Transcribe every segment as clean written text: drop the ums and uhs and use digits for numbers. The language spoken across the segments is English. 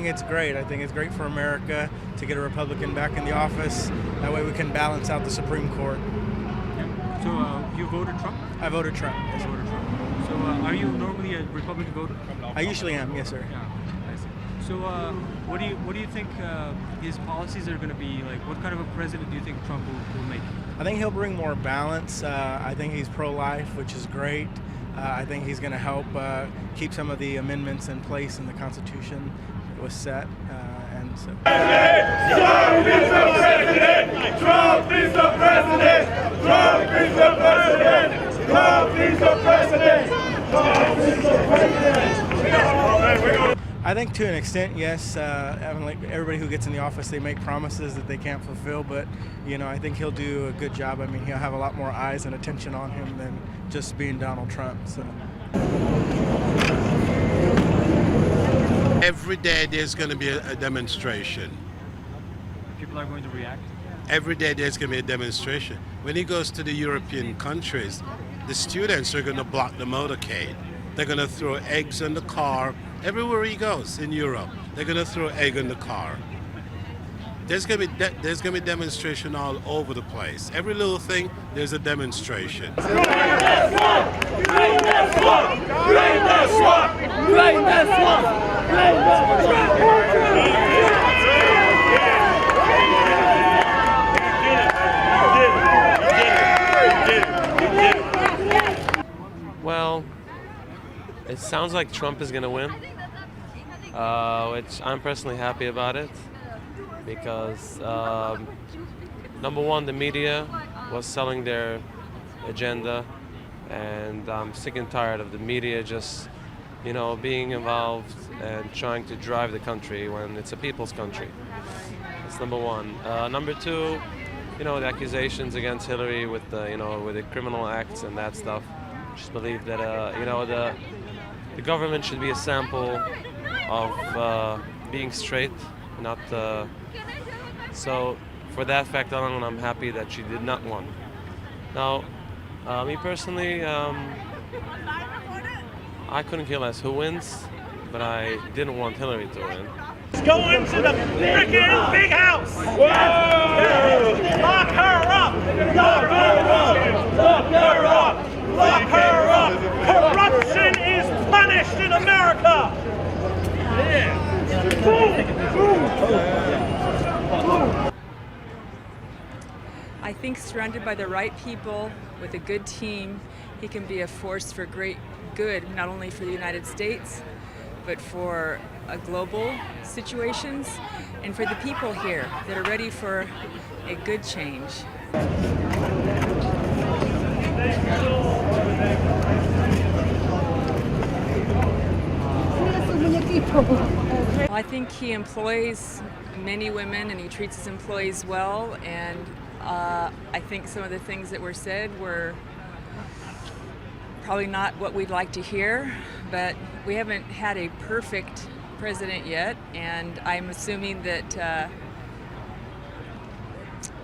think it's great. I think it's great for America to get a Republican back in the office. That way we can balance out the Supreme Court. Yeah. So you voted Trump? I voted Trump. Yes. You voted Trump. So are you normally a Republican voter? I usually am, yes, sir. Yeah, I see. So what do you think his policies are going to be like? What kind of a president do you think Trump will make? I think he'll bring more balance. I think he's pro-life, which is great. I think he's going to help keep some of the amendments in place in the Constitution that was set. And so. Trump is the president! Trump is the president! Trump is the president! Trump is the president! Trump is the president! I think to an extent, yes. Like everybody who gets in the office, they make promises that they can't fulfill, but I think he'll do a good job. I mean, he'll have a lot more eyes and attention on him than just being Donald Trump. So. Every day there's going to be a demonstration. People are going to react? Every day there's going to be a demonstration. When he goes to the European countries, the students are going to block the motorcade. They're going to throw eggs in the car. Everywhere he goes in Europe, they're going to throw egg in the car. There's going to be demonstration all over the place. Every little thing, there's a demonstration. Well, it sounds like Trump is going to win, which I'm personally happy about it because, number one, the media was selling their agenda, and I'm sick and tired of the media just, being involved and trying to drive the country when it's a people's country. That's number one. Number two, the accusations against Hillary with the criminal acts and that stuff. Just believe that, the government should be a sample of being straight, not. So, for that fact alone, I'm happy that she did not win. Now, me personally, I couldn't care less who wins, but I didn't want Hillary to win. Let's go into the freaking big house! Whoa! Lock her up! Lock her up! Lock her up! Lock her up! Corruption is punished in America! I think surrounded by the right people with a good team, he can be a force for great good, not only for the United States, but for global situations and for the people here that are ready for a good change. Well, I think he employs many women and he treats his employees well, and I think some of the things that were said were probably not what we'd like to hear, but we haven't had a perfect president yet, and I'm assuming that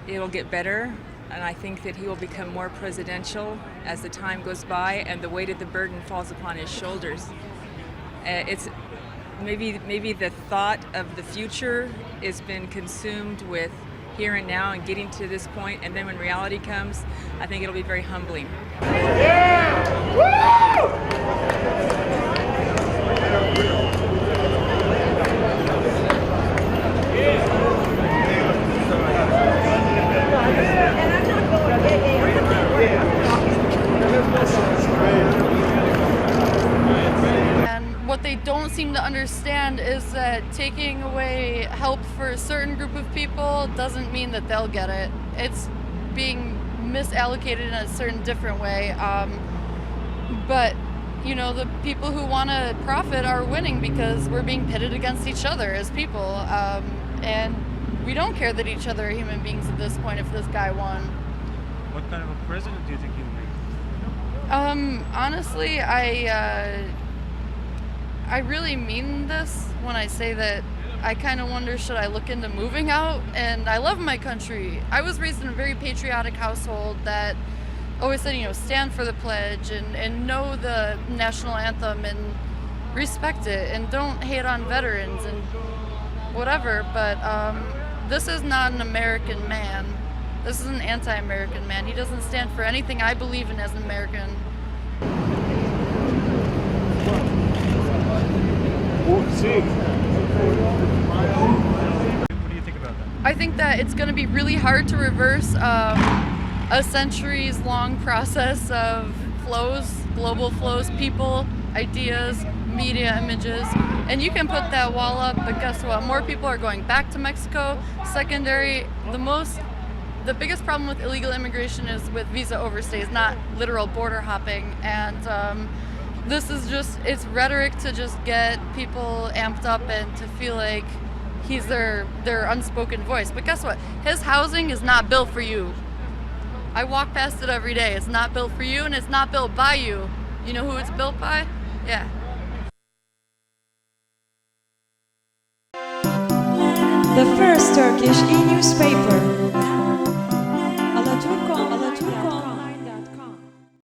it'll get better, and I think that he will become more presidential as the time goes by and the weight of the burden falls upon his shoulders. It's maybe the thought of the future has been consumed with here and now and getting to this point, and then when reality comes, I think it'll be very humbling. Yeah! Woo! And what they don't seem to understand is that taking away help for a certain group of people doesn't mean that they'll get it. It's being misallocated in a certain different way. But the people who want to profit are winning because we're being pitted against each other as people. And we don't care that each other are human beings at this point if this guy won. What kind of a president do you think he'll make? Honestly, I really mean this when I say that I kind of wonder, should I look into moving out? And I love my country. I was raised in a very patriotic household that always said, stand for the pledge and know the national anthem. And respect it and don't hate on veterans and whatever, but this is not an American man. This is an anti-American man. He doesn't stand for anything I believe in as an American. What do you think about that? I think that it's going to be really hard to reverse a centuries-long process of flows, global flows, people, ideas, media images, and you can put that wall up, but guess what? More people are going back to Mexico. Secondary, the biggest problem with illegal immigration is with visa overstays, not literal border hopping, and this is just, it's rhetoric to just get people amped up and to feel like he's their unspoken voice. But guess what? His housing is not built for you. I walk past it every day. It's not built for you, and it's not built by you. You know who it's built by? Yeah. The first Turkish e-newspaper.